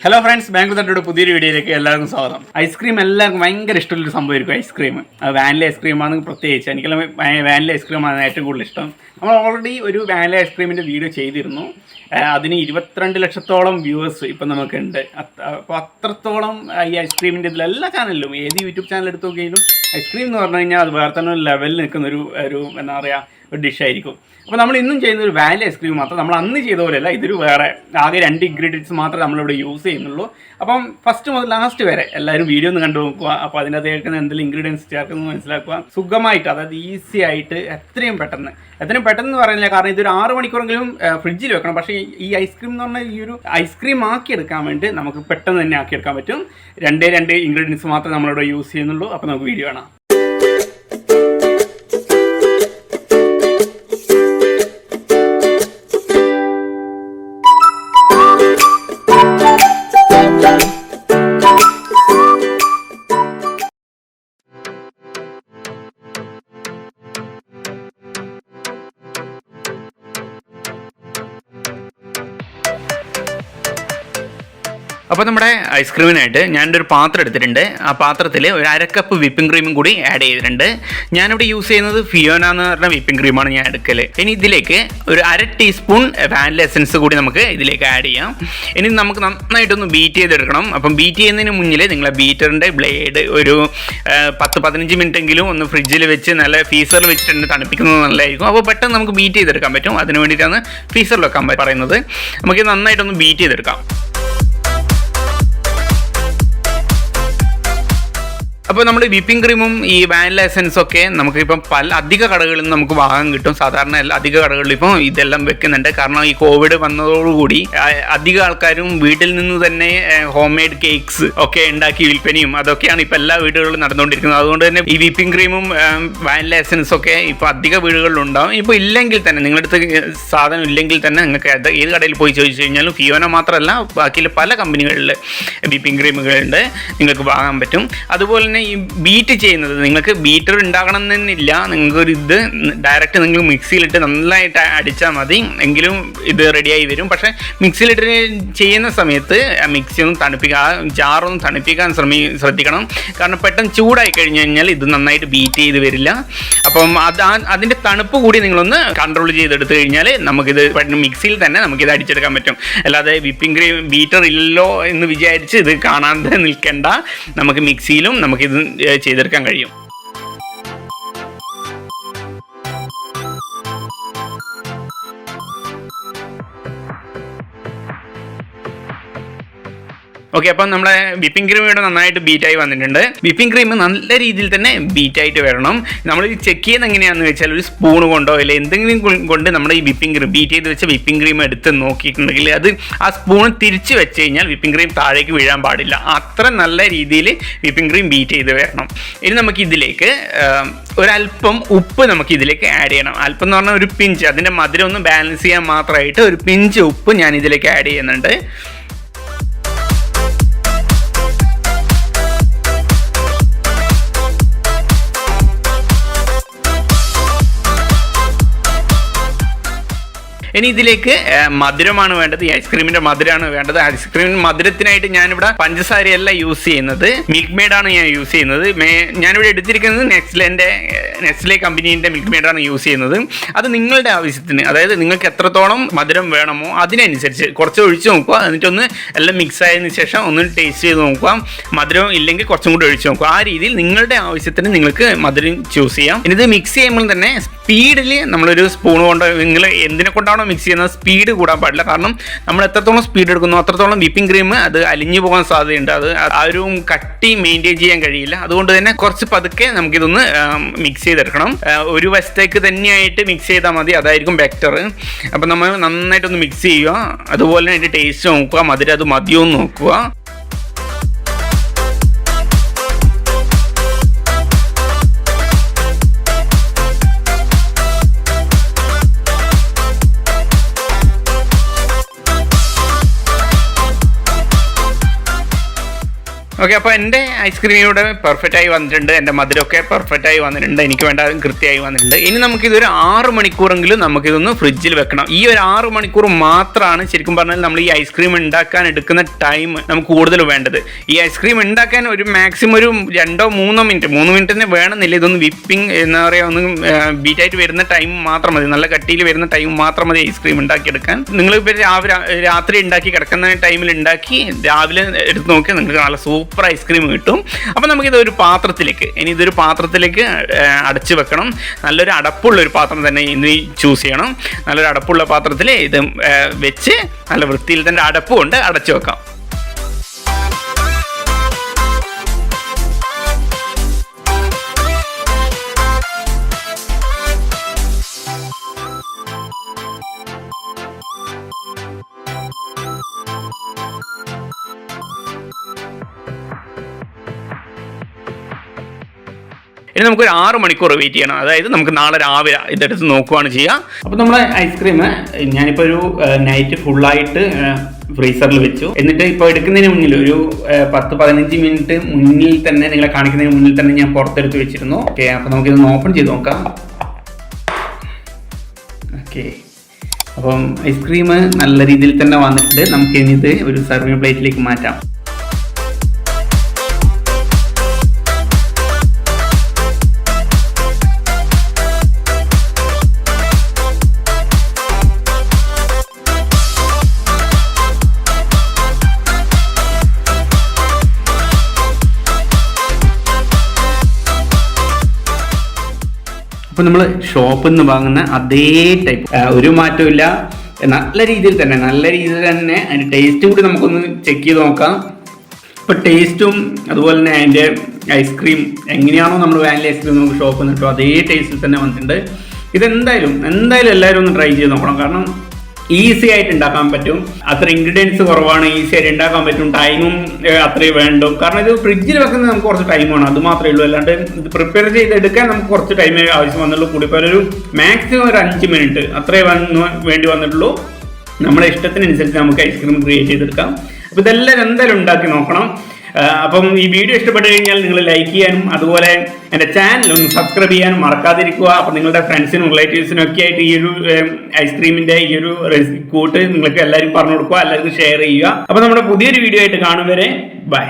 Hello friends, Bangalore തട്ടുകട പുതിയൊരു വീഡിയോയിലേക്ക് എല്ലാവർക്കും സ്വാഗതം. ഐസ്ക്രീം എല്ലാവർക്കും ഭയങ്കര ഇഷ്ടമുള്ളൊരു സംഭവമായിരിക്കും ഐസ്ക്രീം. വാനില ഐസ്ക്രീമാണ് പ്രത്യേകിച്ച്. എനിക്കെല്ലാം വാനില ഐസ്ക്രീമാണ് ഏറ്റവും കൂടുതൽ ഇഷ്ടം. നമ്മൾ ഓൾറെഡി ഒരു വാനില ഐസ്ക്രീമിൻ്റെ വീഡിയോ ചെയ്തിരുന്നു. അതിന് 22 ലക്ഷത്തോളം വ്യൂവേഴ്സ് ഇപ്പം നമുക്കുണ്ട്. അപ്പോൾ അത്രത്തോളം ഈ ഐസ്ക്രീമിൻ്റെ ഇതിലെല്ലാ ചാനലിലും, ഏത് യൂട്യൂബ് ചാനൽ എടുത്ത് നോക്കിയാലും ഐസ്ക്രീം എന്ന് പറഞ്ഞു കഴിഞ്ഞാൽ അത് വേറെ തന്നെ ഒരു ലെവലിൽ നിൽക്കുന്ന ഒരു എന്താ പറയുക ഒരു ഡിഷായിരിക്കും. അപ്പോൾ നമ്മൾ ഇന്നും ചെയ്യുന്ന ഒരു വാനില ഐസ്ക്രീം മാത്രം. നമ്മൾ അന്ന് ചെയ്ത പോലെയല്ല, ഇതൊരു വേറെ ആകെ 2 ഇൻഗ്രീഡിയൻസ് മാത്രമേ നമ്മളിവിടെ യൂസ് ചെയ്യുന്നുള്ളൂ. അപ്പം ഫസ്റ്റ് മുതൽ ലാസ്റ്റ് വരെ എല്ലാവരും വീഡിയോ ഒന്ന് കണ്ടു നോക്കുക. അപ്പോൾ അതിനകത്ത് കേൾക്കുന്ന എന്തെങ്കിലും ഇൻഗ്രീഡിയൻസ് ചേർക്കുന്നത് മനസ്സിലാക്കുക. സുഖമായിട്ട്, അതായത് ഈസി ആയിട്ട് എത്രയും പെട്ടെന്ന് പറയുന്നില്ല, കാരണം ഇതൊരു 6 മണിക്കൂറെങ്കിലും ഫ്രിഡ്ജിൽ വെക്കണം. പക്ഷേ ഈ ഐസ്ക്രീം എന്ന് പറഞ്ഞാൽ ഈ ഒരു ഐസ്ക്രീം ആക്കിയെടുക്കാൻ വേണ്ടി നമുക്ക് പെട്ടെന്ന് തന്നെ ആക്കിയെടുക്കാൻ പറ്റും. 2 ഇൻഗ്രീഡിയൻസ് മാത്രമേ നമ്മളിവിടെ യൂസ് ചെയ്യുന്നുള്ളൂ. അപ്പോൾ നമുക്ക് വീഡിയോ കാണാം. അപ്പോൾ നമ്മുടെ ഐസ്ക്രീമിനായിട്ട് ഞാനൊരു പാത്രം എടുത്തിട്ടുണ്ട്. ആ പാത്രത്തിൽ ഒരു 1/2 കപ്പ് വിപ്പിംഗ് ക്രീമും കൂടി ആഡ് ചെയ്തിട്ടുണ്ട്. ഞാനിവിടെ യൂസ് ചെയ്യുന്നത് ഫിയോന എന്ന് പറഞ്ഞ വിപ്പിംഗ് ക്രീമാണ് ഞാൻ എടുക്കൽ. ഇനി ഇതിലേക്ക് ഒരു 1/2 ടീസ്പൂൺ വാനില എസൻസ് കൂടി നമുക്ക് ഇതിലേക്ക് ആഡ് ചെയ്യാം. ഇനി നമുക്ക് നന്നായിട്ടൊന്ന് ബീറ്റ് ചെയ്തെടുക്കണം. അപ്പം ബീറ്റ് ചെയ്യുന്നതിന് മുന്നിൽ നിങ്ങളെ ബീറ്ററിൻ്റെ ബ്ലേഡ് ഒരു 10-15 മിനിറ്റെങ്കിലും ഒന്ന് ഫ്രിഡ്ജിൽ വെച്ച് നല്ല ഫീസറിൽ വെച്ചിട്ട് തണുപ്പിക്കുന്നത് നല്ലതായിരിക്കും. അപ്പോൾ പെട്ടെന്ന് നമുക്ക് ബീറ്റ് ചെയ്തെടുക്കാൻ പറ്റും. അതിന് വേണ്ടിയിട്ടാണ് ഫീസറിൽ വെക്കാൻ പറയുന്നത്. നമുക്ക് നന്നായിട്ടൊന്ന് ബീറ്റ് ചെയ്തെടുക്കാം. അപ്പോൾ നമ്മൾ വിപ്പിംഗ് ക്രീമും ഈ വാനില എസൻസും ഒക്കെ നമുക്കിപ്പം അധിക കടകളിൽ നിന്ന് നമുക്ക് വാങ്ങാൻ കിട്ടും. സാധാരണ അധിക കടകളിൽ ഇപ്പം ഇതെല്ലാം വെക്കുന്നുണ്ട്. കാരണം ഈ കോവിഡ് വന്നതോടുകൂടി അധിക ആൾക്കാരും വീട്ടിൽ നിന്ന് തന്നെ ഹോം മെയ്ഡ് കേക്ക്സ് ഒക്കെ ഉണ്ടാക്കി വിൽപ്പനയും അതൊക്കെയാണ് ഇപ്പോൾ എല്ലാ വീടുകളിലും നടന്നുകൊണ്ടിരിക്കുന്നത്. അതുകൊണ്ട് തന്നെ ഈ വിപ്പിംഗ് ക്രീമും വാനില എസൻസും ഒക്കെ ഇപ്പോൾ അധിക വീടുകളിലുണ്ടാവും. ഇപ്പോൾ ഇല്ലെങ്കിൽ തന്നെ, നിങ്ങളുടെ അടുത്ത് സാധനം ഇല്ലെങ്കിൽ തന്നെ നിങ്ങൾക്ക് ഏത് കടയിൽ പോയി ചോദിച്ചു കഴിഞ്ഞാലും ഫിയോന മാത്രമല്ല ബാക്കിയുള്ള പല കമ്പനികളിൽ വിപ്പിംഗ് ക്രീമുകളുണ്ട്, നിങ്ങൾക്ക് വാങ്ങാൻ പറ്റും. അതുപോലെ തന്നെ ഈ ബീറ്റ് ചെയ്യുന്നത്, നിങ്ങൾക്ക് ബീറ്റർ ഉണ്ടാകണം എന്നില്ല, നിങ്ങൾക്കൊരു ഇത് ഡയറക്റ്റ് നിങ്ങൾ മിക്സിയിലിട്ട് നന്നായിട്ട് അടിച്ചാൽ മതി, എങ്കിലും ഇത് റെഡിയായി വരും. പക്ഷേ മിക്സിയിലിട്ട് ചെയ്യുന്ന സമയത്ത് മിക്സി ഒന്ന് തണുപ്പിക്കുക, ആ ജാറൊന്ന് തണുപ്പിക്കാൻ ശ്രദ്ധിക്കണം. കാരണം പെട്ടെന്ന് ചൂടായി കഴിഞ്ഞ് കഴിഞ്ഞാൽ ഇത് നന്നായിട്ട് ബീറ്റ് ചെയ്ത് വരില്ല. അപ്പം അതിൻ്റെ തണുപ്പ് കൂടി നിങ്ങളൊന്ന് കൺട്രോൾ ചെയ്തെടുത്തു കഴിഞ്ഞാൽ നമുക്കിത് മിക്സിയിൽ തന്നെ നമുക്കിത് അടിച്ചെടുക്കാൻ പറ്റും. അല്ലാതെ വിപ്പിംഗ് ക്രീം ബീറ്റർ ഇല്ലല്ലോ എന്ന് വിചാരിച്ച് ഇത് കാണാതെ നിൽക്കേണ്ട, നമുക്ക് മിക്സിയിലും നമുക്കിത് ചെയ്തെടുക്കാൻ കഴിയും. ഓക്കെ, അപ്പം നമ്മുടെ വിപ്പിംഗ് ക്രീം ഇവിടെ നന്നായിട്ട് ബീറ്റായി വന്നിട്ടുണ്ട്. വിപ്പിംഗ് ക്രീം നല്ല രീതിയിൽ തന്നെ ബീറ്റായിട്ട് വരണം. നമ്മൾ ഈ ചെക്ക് ചെയ്യുന്നത് എങ്ങനെയാണെന്ന് വെച്ചാൽ ഒരു സ്പൂൺ കൊണ്ടോ അല്ലെ എന്തെങ്കിലും കൊണ്ട് നമ്മുടെ ഈ വിപ്പിംഗ് ക്രീം ബീറ്റ് ചെയ്ത് വെച്ച വിപ്പിംഗ് ക്രീം എടുത്ത് നോക്കിയിട്ടുണ്ടെങ്കിൽ അത് ആ സ്പൂൺ തിരിച്ച് വെച്ച് കഴിഞ്ഞാൽ വിപ്പിംഗ് ക്രീം താഴേക്ക് വീഴാൻ പാടില്ല. അത്ര നല്ല രീതിയിൽ വിപ്പിംഗ് ക്രീം ബീറ്റ് ചെയ്ത് വരണം. ഇനി നമുക്ക് ഇതിലേക്ക് ഒരല്പം ഉപ്പ് നമുക്ക് ഇതിലേക്ക് ആഡ് ചെയ്യണം. അല്പം എന്ന് പറഞ്ഞാൽ ഒരു പിഞ്ച്, അതിൻ്റെ മധുരം ഒന്ന് ബാലൻസ് ചെയ്യാൻ മാത്രമായിട്ട് ഒരു പിഞ്ച് ഉപ്പ് ഞാൻ ഇതിലേക്ക് ആഡ് ചെയ്യുന്നുണ്ട്. ഇനി ഇതിലേക്ക് മധുരമാണ് വേണ്ടത്, ഈ ഐസ്ക്രീമിൻ്റെ മധുരമാണ് വേണ്ടത്. ഐസ്ക്രീമിൻ്റെ മധുരത്തിനായിട്ട് ഞാനിവിടെ പഞ്ചസാരയല്ല യൂസ് ചെയ്യുന്നത്, മിൽക്ക് മെയ്ഡാണ് ഞാൻ യൂസ് ചെയ്യുന്നത്. ഞാനിവിടെ എടുത്തിരിക്കുന്നത് നെസ്ലെ കമ്പനീൻ്റെ മിൽക്ക് മെയ്ഡാണ് യൂസ് ചെയ്യുന്നത്. അത് നിങ്ങളുടെ ആവശ്യത്തിന്, അതായത് നിങ്ങൾക്ക് എത്രത്തോളം മധുരം വേണമോ അതിനനുസരിച്ച് കുറച്ച് ഒഴിച്ച് നോക്കുക. എന്നിട്ടൊന്ന് എല്ലാം മിക്സ് ആയതിനു ശേഷം ഒന്ന് ടേസ്റ്റ് ചെയ്ത് നോക്കുക. മധുരം ഇല്ലെങ്കിൽ കുറച്ചും കൂടി ഒഴിച്ച് നോക്കുക. ആ രീതിയിൽ നിങ്ങളുടെ ആവശ്യത്തിന് നിങ്ങൾക്ക് മധുരം ചൂസ് ചെയ്യാം. ഇനി ഇത് മിക്സ് ചെയ്യുമ്പോൾ തന്നെ സ്പീഡിൽ നമ്മളൊരു സ്പൂൺ കൊണ്ട്, നിങ്ങൾ എന്തിനെ കൊണ്ടാണോ മിക്സ് ചെയ്യുന്നത് സ്പീഡ് കൂടാൻ പാടില്ല. കാരണം നമ്മൾ എത്രത്തോളം സ്പീഡ് എടുക്കുന്നു അത്രത്തോളം വിപ്പിംഗ് ക്രീം അത് അലിഞ്ഞു പോകാൻ സാധ്യതയുണ്ട്. അത് ആ ഒരു കട്ടി മെയിൻറ്റെയിൻ ചെയ്യാൻ കഴിയില്ല. അതുകൊണ്ട് തന്നെ കുറച്ച് പതുക്കെ നമുക്കിതൊന്ന് മിക്സ് ചെയ്തെടുക്കണം. ഒരു വശത്തേക്ക് തന്നെയായിട്ട് മിക്സ് ചെയ്താൽ മതി, അതായിരിക്കും ബെറ്റർ. അപ്പം നമ്മൾ നന്നായിട്ടൊന്ന് മിക്സ് ചെയ്യുക. അതുപോലെ അതിൻ്റെ ടേസ്റ്റ് നോക്കുക, മധുരം അത് മതിയോ എന്ന് നോക്കുക. ഓക്കെ, അപ്പോൾ എൻ്റെ ഐസ്ക്രീം ഇവിടെ പെർഫെക്റ്റ് ആയി വന്നിട്ടുണ്ട്. എൻ്റെ മധുരമൊക്കെ പെർഫെക്റ്റ് ആയി വന്നിട്ടുണ്ട്. എനിക്ക് വേണ്ട കൃത്യമായി വന്നിട്ടുണ്ട്. ഇനി നമുക്കിതൊരു 6 മണിക്കൂറെങ്കിലും നമുക്കിതൊന്ന് ഫ്രിഡ്ജിൽ വെക്കണം. ഈ ഒരു 6 മണിക്കൂർ മാത്രമാണ് ശരിക്കും പറഞ്ഞാൽ നമ്മൾ ഈ ഐസ്ക്രീം ഉണ്ടാക്കാൻ എടുക്കുന്ന ടൈം നമുക്ക് കൂടുതൽ വേണ്ടത്. ഈ ഐസ്ക്രീം ഉണ്ടാക്കാൻ ഒരു മാക്സിമം ഒരു 2-3 മിനിറ്റ്, 3 മിനിറ്റ് തന്നെ വേണമെന്നില്ല. ഇതൊന്ന് വിപ്പിംഗ് എന്താ പറയുക, ഒന്ന് ബീറ്റായിട്ട് വരുന്ന ടൈം മാത്രം മതി, നല്ല കട്ടിയിൽ വരുന്ന ടൈം മാത്രം മതി ഐസ്ക്രീം ഉണ്ടാക്കിയെടുക്കാൻ. നിങ്ങളിപ്പോൾ രാത്രി ഉണ്ടാക്കി കിടക്കുന്ന ടൈമിൽ ഉണ്ടാക്കി രാവിലെ എടുത്ത് നോക്കിയാൽ നിങ്ങൾക്ക് നല്ല സൂപ്പർ ഐസ്ക്രീം കിട്ടും. അപ്പോൾ നമുക്കിതൊരു പാത്രത്തിലേക്ക്, ഇനി ഇതൊരു പാത്രത്തിലേക്ക് അടച്ചു വെക്കണം. നല്ലൊരു അടപ്പുള്ള ഒരു പാത്രം തന്നെ ഇനി ചൂസ് ചെയ്യണം. നല്ലൊരു അടപ്പുള്ള പാത്രത്തിൽ ഇത് വെച്ച് നല്ല വൃത്തിയിൽ തന്നെ അടപ്പ് കൊണ്ട് അടച്ചു വെക്കാം. ഇനി നമുക്കൊരു 6 മണിക്കൂർ വെയിറ്റ് ചെയ്യണം. അതായത് നമുക്ക് നാളെ രാവിലെ ഇതെടുത്ത് നോക്കുകയാണ് ചെയ്യുക. അപ്പോൾ നമ്മുടെ ഐസ്ക്രീം ഞാനിപ്പോൾ ഒരു നൈറ്റ് ഫുള്ളായിട്ട് ഫ്രീസറിൽ വെച്ചു. എന്നിട്ട് ഇപ്പോൾ എടുക്കുന്നതിന് മുന്നിൽ ഒരു 10-15 മിനിറ്റ് മുന്നിൽ തന്നെ, നിങ്ങളെ കാണിക്കുന്നതിന് മുന്നിൽ തന്നെ ഞാൻ പുറത്തെടുത്ത് വെച്ചിരുന്നു. ഓക്കെ, അപ്പോൾ നമുക്കിതൊന്ന് ഓപ്പൺ ചെയ്ത് നോക്കാം. ഓക്കെ, അപ്പം ഐസ്ക്രീം നല്ല രീതിയിൽ തന്നെ വന്നിട്ടുണ്ട്. നമുക്കിനി ഇത് ഒരു സർവിങ് പ്ലേറ്റിലേക്ക് മാറ്റാം. അപ്പോൾ നമ്മൾ ഷോപ്പിൽ നിന്ന് വാങ്ങുന്ന അതേ ടൈപ്പ്, ഒരു മാറ്റവും ഇല്ല. നല്ല രീതിയിൽ തന്നെ അതിൻ്റെ ടേസ്റ്റും കൂടി നമുക്കൊന്ന് ചെക്ക് ചെയ്ത് നോക്കാം. ഇപ്പോൾ ടേസ്റ്റും അതുപോലെ തന്നെ അതിൻ്റെ ഐസ്ക്രീം എങ്ങനെയാണോ നമ്മൾ വാനില ഐസ്ക്രീം നമുക്ക് ഷോപ്പിൽ നിന്ന് കിട്ടും അതേ ടേസ്റ്റിൽ തന്നെ വന്നിട്ടുണ്ട്. ഇതെന്തായാലും എല്ലാവരും ഒന്ന് ട്രൈ ചെയ്ത് നോക്കണം. കാരണം ഈസി ആയിട്ട് ഉണ്ടാക്കാൻ പറ്റും. അത്ര ഇൻഗ്രീഡിയൻസ് കുറവാണ്, ഈസി ആയിട്ട് ഉണ്ടാക്കാൻ പറ്റും. ടൈമും അത്രയും വേണ്ടും. കാരണം ഇത് ഫ്രിഡ്ജിൽ വെക്കുന്നത് നമുക്ക് കുറച്ച് ടൈം വേണം, അത് മാത്രമേ ഉള്ളൂ. അല്ലാണ്ട് ഇത് പ്രിപ്പയർ ചെയ്തെടുക്കാൻ നമുക്ക് കുറച്ച് ടൈമേ ആവശ്യം വന്നുള്ളൂ. കൂടിപ്പോൾ ഒരു മാക്സിമം ഒരു 5 മിനിറ്റ് അത്രേ വേണ്ടി വന്നിട്ടുള്ളൂ. നമ്മുടെ ഇഷ്ടത്തിനനുസരിച്ച് നമുക്ക് ഐസ്ക്രീം ക്രിയേറ്റ് ചെയ്തെടുക്കാം. അപ്പോൾ ഇതെല്ലാം എന്തായാലും ഉണ്ടാക്കി നോക്കണം. അപ്പം ഈ വീഡിയോ ഇഷ്ടപ്പെട്ടു കഴിഞ്ഞാൽ നിങ്ങൾ ലൈക്ക് ചെയ്യാനും അതുപോലെ എൻ്റെ ചാനൽ ഒന്ന് സബ്സ്ക്രൈബ് ചെയ്യാനും മറക്കാതിരിക്കുക. അപ്പം നിങ്ങളുടെ ഫ്രണ്ട്സിനും റിലേറ്റീവ്സിനും ഒക്കെ ആയിട്ട് ഈ ഒരു ഐസ്ക്രീമിൻ്റെ ഈ ഒരു കൂട്ട് നിങ്ങൾക്ക് എല്ലാവരും പറഞ്ഞു കൊടുക്കുക, എല്ലാവർക്കും ഷെയർ ചെയ്യുക. അപ്പം നമ്മുടെ പുതിയൊരു വീഡിയോ ആയിട്ട് കാണും വരെ ബൈ.